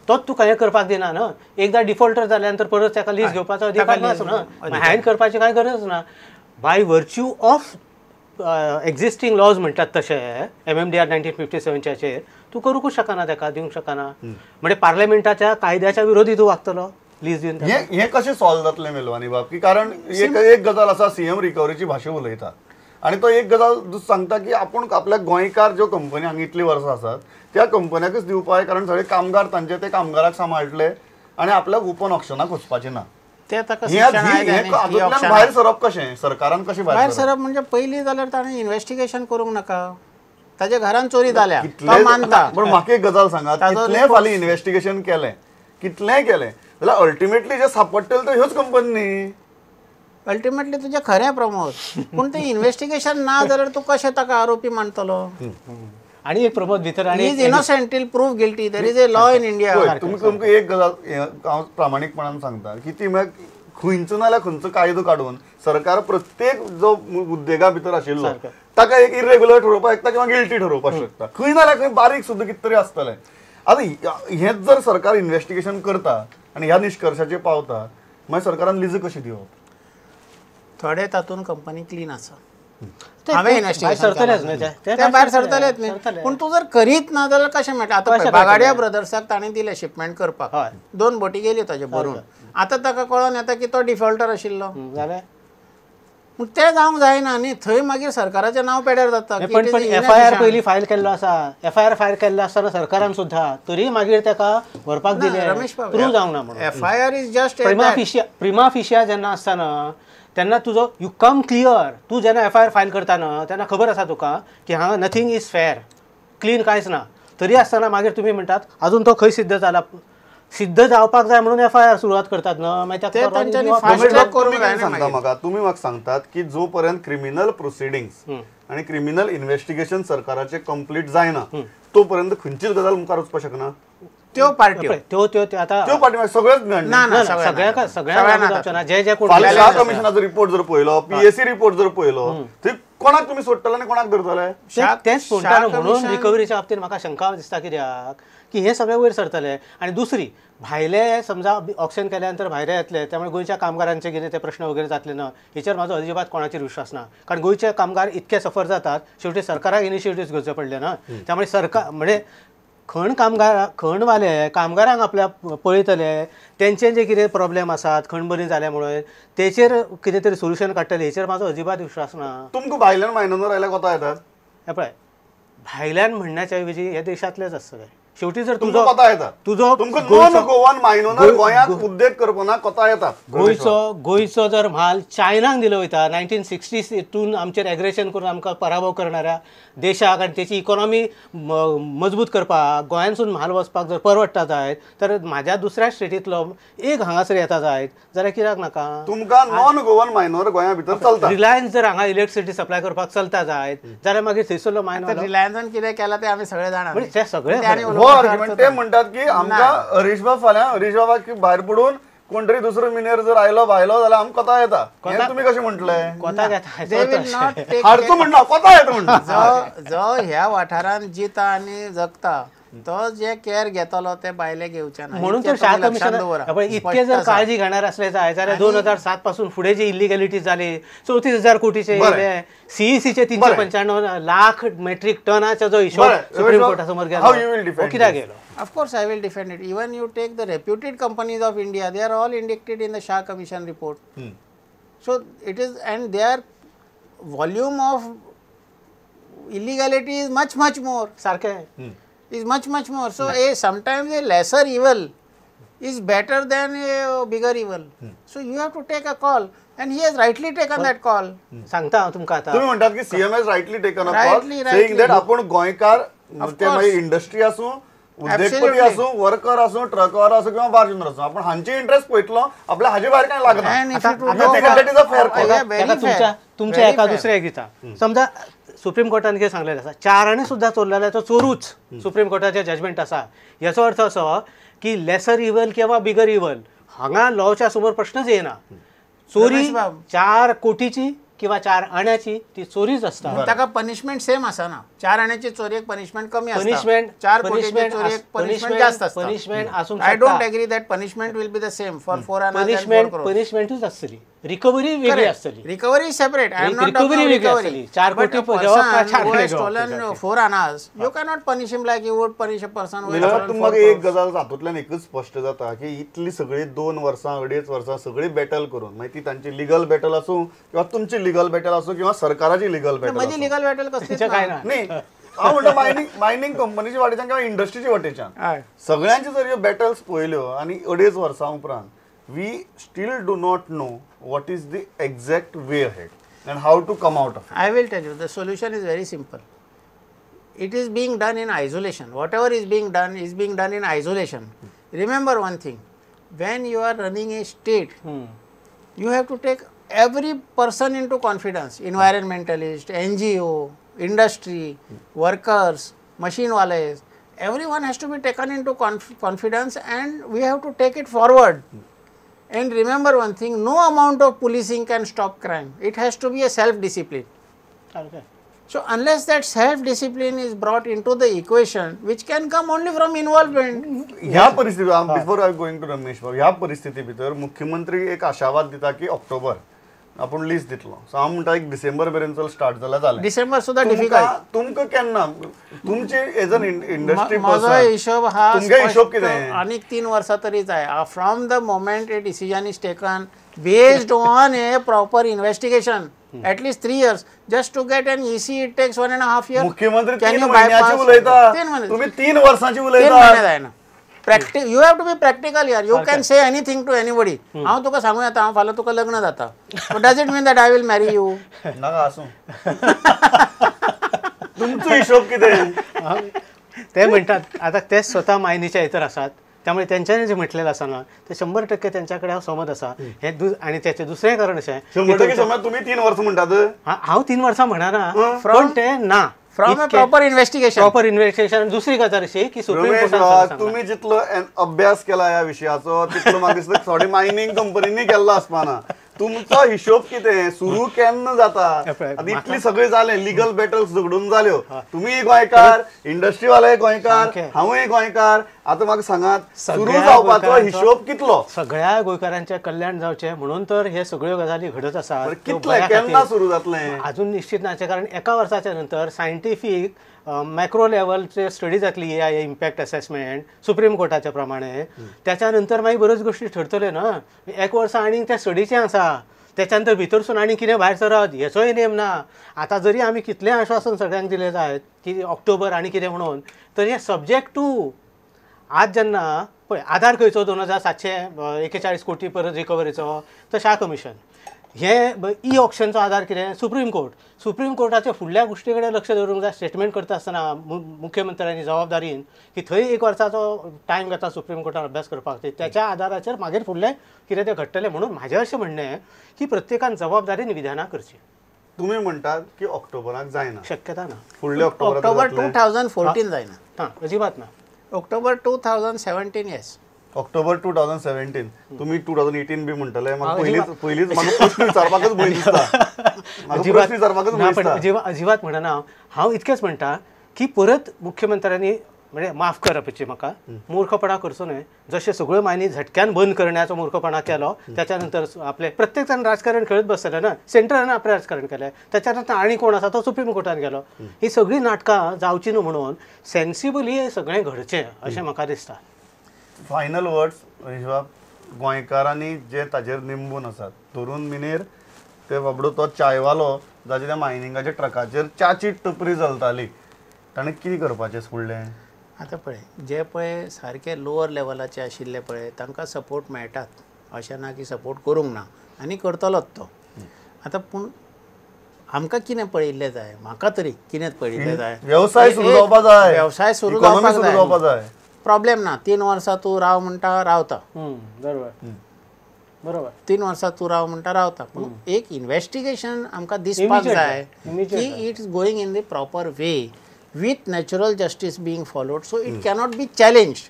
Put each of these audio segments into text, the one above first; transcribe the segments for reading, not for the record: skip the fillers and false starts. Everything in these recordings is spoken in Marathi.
तोच तुका हे करपाक दिना न्हय. एकदा डिफॉल्टर जाल्यानंतर परत ताका लीज घेवपाचो अधिकार नासना. हायन करपाची कांय गरज ना. By virtue of existing laws म्हणटात तशे MMDR 1957 तूं करूंकूच शकना, ताका दिवंक शकना. म्हणजे पार्लमेंटाच्या कायद्याच्या विरोधी तूं वागतलो लीज दिवन. हे कशें सॉल्व जातलें मेलवानी बाब? की कारण एक गजाल आसा, CM रिकवरीची भाशा उलयता आनी तो एक गजाल सांगता की आपूण आपल्या गोंयकार ज्यो कंपनी हांगा इतली वर्सां आसात त्या कंपन्याकच दिवपाक, कारण सगळे कामगार तांचे ते कामगाराक सांबाळटले आनी आपल्याक ओपन ऑक्शनाक वचपाचें ना. भायर सरप कशें? सरकारान कशें भायर सरप? म्हणजे पयलीं जाल्यार ताणें इन्व्हेस्टिगेशन करूंक नाका. ताच्या घरान चोरी जाल्या मानता. पण म्हाका एक गजाल सांगात, कितलें फालीं इन्व्हेस्टिगेशन केलें, कितलेंय केलें जाल्यार अल्टिमेटली जे सापडटले तो ह्योच कंपनी न्ही. अल्टिमेटली तुजें खरें प्रमोद, पूण तें इन्व्हेस्टिगेशन ना जाल्यार तूं कशें ताका आरोपी मानतलो? आणि एक प्रमोद भितर आणि is innocent till proof guilty. There is a law in India. तुमकां एक गजाल हांव प्रामाणीकपणान सांगता की ती खंयचो नाल्यार खंयचो कायदो काडून सरकार प्रत्येक जो उद्देगा भितर आशिल्लो ताका एक इरेग्युलर ठरोवपाक शकता किंवा गिल्टी ठरोवपाक शकता. खंय नाल्यार खंय बारीक सुद्दां कितें तरी आसतलें. आतां हेंच जर सरकार इन्व्हेस्टिगेशन करता आनी ह्या निश्कर्शाचेर पावता, मागीर सरकारान लीज कशी दिवप? थोडे तातूंत कंपनी क्लीन आसा. भायर सरतलेच न्ही. पूण तूं जर करीत ना जाल्यार कशें मेळटा? आतां बागाडिया ब्रदर्साक ताणें दिलें शिपमेंट करपाक, 2 बोटी गेल्यो ताचे भरून. आतां ताका कळोन येता की तो डिफॉल्टर आशिल्लो. पूण तें जावंक जायना न्ही. थंय मागीर सरकाराचें नांव पेड्यार जाता. पण FIR पयलीं फायल केल्लो आसा. FIR फायल केल्लो आसतना सरकारान सुद्दां तरी मागीर ताका व्हरपाक दिलें. रमेश बाब, प्रूव जावंक ना म्हणून. FIR इज जस्ट प्रिमा फिशिया जेन्ना आसतना तेन्ना तुजो यू कम क्लियर. तूं जेन्ना FIR फायल करता न्हय तेन्ना खबर आसा तुका की हांगा नथींग इज फेअर, क्लीन कांयच ना. तरी आसतना मागीर तुमी म्हणटात अजून तो खंय सिद्ध जाला. सिद्ध जावपाक जाय म्हणून FIR सुरवात करतात न्हय. मागीर तुम्ही म्हाका सांगतात की जो पर्यंत क्रिमिनल प्रोसिडिंग्स आणि क्रिमिनल इन्व्हेस्टिगेशन सरकाराचे कंप्लीट जायना तो पर्यंत खंयचीच गजाल मुखार वचपाक शकना. त्यो पार्टी सगळ्यांना जे जे कमिशनाचो रिपोर्ट जर पळयलो, PSC रिपोर्ट जर पळयलो, थंय कोणाक तुमी सोडटले आनी कोणाक धरतले? तेच म्हणून रिकवरीच्या बाबतींत म्हाका शंका दिसता कित्याक की हे सगळे वयर सरतले. आणि दुसरी भायले समजा ऑक्शन केल्यानंतर भायले येतले त्यामुळे गोंयच्या कामगारांचे कितें ते प्रश्न वगैरे जातले ना हेचेर म्हाजो अजिबात कोणाचेर विश्वास ना. कारण गोंयचे कामगार इतके सफर जातात, शेवटी सरकाराक इनिशिएटिव्ह घेवचे पडले ना. त्यामुळे सरकार म्हणजे खणवाले कामगारांक आपल्या पळयतले, तेंचे जे कितें प्रॉब्लेम आसात खण बरी जाल्यामुळे तेचेर कितें तरी सोल्युशन काडटले हेचेर म्हाजो अजिबात विश्वास ना. तुमकां भायल्यान मायनर आयल्यार कोता येतात? हे पळय, भायल्यान म्हणण्याच्या ऐवजी हे देशांतलेच आसतले. शेवटी जर तुजो कोता येता, तुजो गोवन मायनर गोंयाक उद्देग करपना कोता येतात. गोंयचो जर म्हाल चायनाक दिलो वयता 1960 आमचेर एग्रेशन करून आमकां पराभव करणाऱ्या देशाक आनी तेची इकॉनॉमी मजबूत करपाक गोंयांसून म्हाल वचपाक जर परवडटा जायत तर म्हाज्या दुसऱ्या स्टेटींतलो एक हांगासर येता जायत जाल्यार कित्याक नाका? तुमकां नॉन गोवन मायनर गोंया भितर चलता. रिलायन्स जर हांगा इलेक्ट्रिसिटी सप्लाय करपाक चलता जायत जाल्यार मागीर थंयसरलो मायनर रिलायन्सान कितें केलां तें आमी सगळे जाणा. ते सगळे ते म्हणतात की आमकां हरीश बाब फाल्यां हरीश बाबाक भायर पडून कोण तरी दुसरो मिनेर जर आयलो भायलो जाल्यार आमकां कोता येता. तुमी कशें म्हटले? कोता घेता हाडचो म्हणना कोता येता म्हणटा. जो ह्या वाठारांत जिता आनी जगता तो जे केअर घेतलो ते भायले घेवचे ना. म्हणून तर शाह कमिशन इतके जर काळजी घेणार असले जाल्यार 2007 पासून फुडें जी इलिगॅलिटी जाली 34,000 कोटीचे येयले, CECचे 395 लाख मेट्रिक टनाचो जो हिशोब सुप्रीम कोर्टा समोर गेलो कित्याक गेलो? Of course, I will defend it. Even you take the reputed companies of India, they are all indicted in the Shah Commission report. So it is, and their volume of illegality is much more. Sarke is much more. So sometimes a lesser evil is better than a bigger evil. So you have to take a call. And he has rightly taken that call. सांगता तुमकां आता तुम्ही म्हणतात की CM has rightly taken a call, saying that आपण गोंयकार ते मागीर इंडस्ट्री आसूं, उद्योगपती आसूं, वर्कर आसूं, ट्रकवर आसूं किंवा बार्जर आसूं, आपण हांचे इंटरेस्ट पळयतलो, आपल्या हाजे भायर कांय लागना. तुमच्या एका दुसऱ्या दिता समजा सुप्रीम कोर्टान कितें सांगलेलें आसा, चारांनी सुद्दां चोरलेले तो चोरूच सुप्रीम कोर्टाचें जजमेंट आसा. याचो अर्थ असो की लेसर इव्हल किंवा बिगर इव्हल हांगा लॉच्या समोर प्रश्नच येना. चोरी 4 कोटीची किंवा 4 आण्याची ती चोरीच असता. ताका पनिशमेंट सेम आसा ना. 4 आण्याची चोरयेक पनिशमेंट कमी असता. पनिशमेंट 4 कोटीची चोरयेक पनिशमेंट जास्त असता. पनिशमेंट आसूंक I don't agree that punishment will be the same for 4 आना. पनिशमेंटूच आसतली, रिकव्हरी वेगळी असतली. Recovery separate. I am not recovery वेगळी असतली. 4 कोटी stolen 4 annas, you cannot punish him like you would punish a person who has stolen 4 तुम्हाला एक गजाल हातूंतल्यान एकच स्पष्ट जाता की इतली सगळी 2 वर्सां 2.5 वर्सां सगळी बॅटल करून मागीर ती तांची लिगल बॅटल आसूं किंवा तुमची लिगल बॅटल आसूं किंवा सरकाराची लिगल बॅटल. माझी लिगल बॅटल कसलीच काय ना नाही हांव म्हणटा मायनिंग कंपनीची वाटेच्यान किंवा इंडस्ट्रीची वाटेच्यान सगळ्यांची जर ह्यो बॅटल्स पळयल्यो आनी 2.5 वर्सां उपरांत we still do not know what is the exact way ahead and how to come out of it. I will tell you, the solution is very simple. It is being done in isolation. Whatever is being done in isolation. Remember one thing, when you are running a state, you have to take every person into confidence. Environmentalist, NGO, industry, workers, machine wales, everyone has to be taken into confidence and we have to take it forward. And remember one thing, no amount of policing can stop crime. It has to be a self-discipline. Okay. So unless that self-discipline is brought into the equation, which can come only from involvement. ह्या परिस्थितीत before I going to Ramesh बाब, ह्या परिस्थिती भितर मुख्यमंत्री एक आशावाद दिता की ऑक्टोबर आपण लिस्ट दितलो. सो हांव म्हणटा एक डिसेंबर पर्यंत स्टार्ट जालें. डिसेंबर सुद्धा डिफिकल्ट. तुमकां केन्ना तुमचे एज अन इंडस्ट्री माझो हिशोब हा तुमगे हिशोब कितें आनीक 3 वर्सां तरी जाय. From the moment A decision is taken based on A proper investigation at least 3 years just to get an EC it takes 1.5 years. मुख्यमंत्री 3 महिन्याची उलयता, तुम्ही 3 वर्सांची उलयता. You have to be practical here. You can say anything to anybody. हांव तुका सांगू येता हांव फाल्यां तुका लग्न जाता. But does it mean that I will marry you? नाका आसूं. तुमचो हिशोब कितें? ते म्हणटात आता ते स्वतः मायनीच्या इतर आसात, त्यामुळे त्यांच्याने जे म्हटलेलं असा ना ते 100% त्यांच्याकडे हा समज असा. हे आणि त्याचे दुसरे कारण असे 100% समज तुम्ही 3 वर्स म्हणतात. हांव 3 वर्सां म्हणा ना, पण ते ना फ्रॉम प्रॉपर इन्व्हेस्टिगेशन. दुसरी गजाल अशी की सुप्रीम कोर्टान तुम्ही जितलो अभ्यास केला या विशयाचो तितलो म्हाका दिसता थोडी मायनिंग कंपनींनी केल्लो आसपाना. तुमचो हिशोब कितें सुरू केन्ना जाता? आतां इतली सगळी जालें, लिगल बॅटल्स झगडून जाल्यो. तुम्ही गोंयकार, इंडस्ट्रीवाले गोंयकार, हांवूय गोंयकार. आतां म्हाका सांगात सुरू जावपाचो हिशोब कितलो? सगळ्या गोंयकारांचें कल्याण जावचें म्हणून तर हे सगळ्यो गजाली घडत आसात. कितले केन्ना सुरू जातलें अजून निश्चित नाचे, कारण एका वर्साच्या नंतर सायंटिफीक मॅक्रो लेवलचे स्टडी जातली AI इम्पॅक्ट असेसमेंट सुप्रीम कोर्टाच्या प्रमाणे. त्याच्यानंतर मागीर बऱ्योच गोष्टी ठरतल्यो ना. 1 वर्स आनी त्या स्टडीचें आसा, त्याच्यानंतर भितरसून आनी कितें भायर सरत हेचोय नेम ना. आता जरी आमी कितलें आश्वासन सगळ्यांक दिलें जायत की ऑक्टोबर आनी कितें म्हणून, तर हे सब्जेक्ट टू आज जेन्ना पळय आधार खंयचो 2741 कोटी परत रिकवरीचो, तो शा कमिशन, हे ई ऑक्शनचो आधार कितें सुप्रीम कोर्ट. सुप्रीम कोर्टाच्या फुडल्या गोष्टी कडेन लक्ष दवरूंक जाय. स्टेटमेंट करता आसतना मुख्यमंत्र्यांनी जबाबदारीन की थंय 1 वर्साचो टायम घेता सुप्रीम कोर्टान अभ्यास करपाक, त्याच्या आधाराचेर मागीर फुडलें कितें तें घडटलें. म्हणून म्हाजें अशें म्हणणें आहे की प्रत्येकान जबाबदारीन विधानां करची. तुम्ही म्हणटात की ऑक्टोबराक जायना, शक्यता ना. फुडल्या ऑक्टोबर 2014 जायना. हां, अजिबात ना. October 2017 yes. ऑक्टोबर 2017. तुम्ही 2018 बी म्हणटले. म्हाका पयलींच म्हाका प्रश्न विचारपाकच भंय दिसता. अजिबात म्हणना. हांव इतकेंच म्हणटा की परत मुख्यमंत्र्यांनी म्हणजे माफ करपाची म्हाका मूर्खपणा करचो न्हय. जशें सगळ्यो मायनी झटक्यान बंद करण्याचो मूर्खपणा केलो, त्याच्यानंतर आपले प्रत्येक जाण राजकारण खेळत बसतले ना. सेंटरान आपलें राजकारण केलें, त्याच्यानंतर आनी कोण आसा तो सुप्रीम कोर्टान गेलो. ही सगळी नाटकां जावची न्हू म्हणून सेन्सिबली हे सगळें घडचें अशें म्हाका दिसता. फायनल वर्ड्स गोंयकारांनी जे ताजेर निंबून आसात, तरुण मिनेर ते बाबडो तो चायवालो जाचे त्या मायनिंगाच्या ट्रकाचेर च्याची टपरी चलताली, ताणें कितें करपाचें फुडलें? आतां पळय, जे पळय सारके लोअर लेवलाचे आशिल्ले पळय तांकां सपोर्ट मेळटात, अशें ना की सपोर्ट करूंक ना, आनी करतलोच तो. आतां पूण आमकां कितें पळयल्लें जाय, म्हाका तरी कितें पळयल्लें जाय, वेवसाय सुरू जावपाक जाय, वेवसाय सुरू जावपाक जाय. प्रॉब्लेम ना. 3 वर्सां तूं राव म्हणटा रावता. बरोबर 3 वर्सां तूं राव म्हणटा रावता. पूण एक इन्व्हेस्टिगेशन आमकां दिसपाक जाय की it is going in the proper way with natural justice being followed. So it cannot be challenge.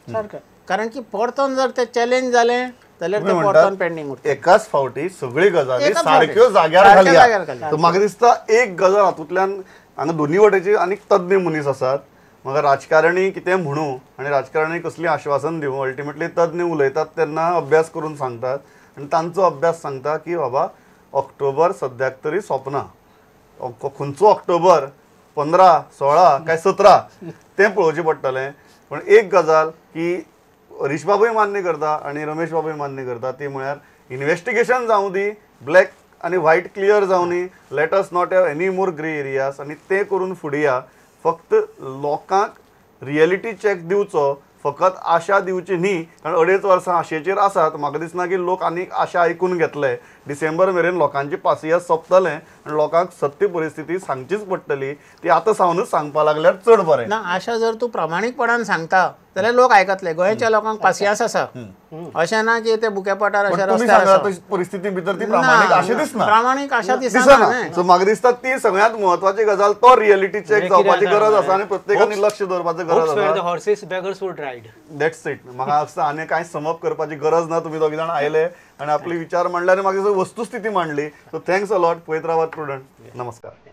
कारण की परतून जर ते चॅलेंज जालें जाल्यार तुम्ही ते म्हणटात, कोर्टान पेंडिंग उरता. एकाच फावटी सगळी गजाली एकाच सारक्यो फावटी. जाग्यार सारक्या घालया. जाग्यार घालया. तर म्हाका दिसता एक गजाल हातूंतल्यान हांगा दोन्ही वटेचे आनीक तज्ञ मनीस आसात. म्हाका राजकारणी कितें म्हणू आनी राजकारणी कसली आश्वासन दिवं, अल्टिमेटली तज्ञ उलयतात तेन्ना अभ्यास करून सांगतात आनी तांचो अभ्यास सांगता की बाबा ऑक्टोबर सद्याक तरी सोंपना. खंयचो ऑक्टोबर 15, 16 काय 17 तें पळोवचें पडटलें. पण एक गजाल की हरीश बाबूय मान्य करता आनी रमेश बाबूय मान्य करता ती म्हळ्यार इन्व्हेस्टिगेशन जावं दी, ब्लॅक आनी व्हायट क्लियर जावं दी, let us not have any more grey areas आनी तें करून फुडें या. फक्त लोकांक रियलिटी चॅक दिवचो, फकत आशा दिवची न्ही. कारण 2.5 वर्सां आशेचेर आसात. म्हाका दिसना की लोक आनीक आशा आयकून घेतले. डिसेंबर मेरेन लोकांची पासियेंस सोंपतलें आनी लोकांक सत्य परिस्थिती सांगचीच पडटली. ती आतां सावनूच सांगपा लागल्यार चड बरें. ना आशा जर तूं प्रामाणीकपणान सांगता जाल्यार लोक आयकतले. गोंयच्या लोकांक पासियेंस आसा. अशें ना की ते बुके पटार अशे तुम्ही रस्त्यार सांगा आसा. तशी परिस्थिती भितर ती प्रामाणीक अशें दिसना. प्रामाणीक आशा दिसना. दिसना. सो म्हाका दिसता ती सगळ्यांत म्हत्वाची गजाल तो रियलिटी चॅक जावपाची गरज आसा आनी प्रत्येकानी लक्ष दवरपाची गरज आसा. Horses beggars would ride. That's it. म्हाका दिसता आनी कांय समप करपाची गरज ना. तुमी दोगी जाण आयले आनी आपले विचार मांडले आनी म्हाका दिसता वस्तुस्थिती मांडली. So thanks a lot. पळयत रावात प्रुडंट. नमस्कार.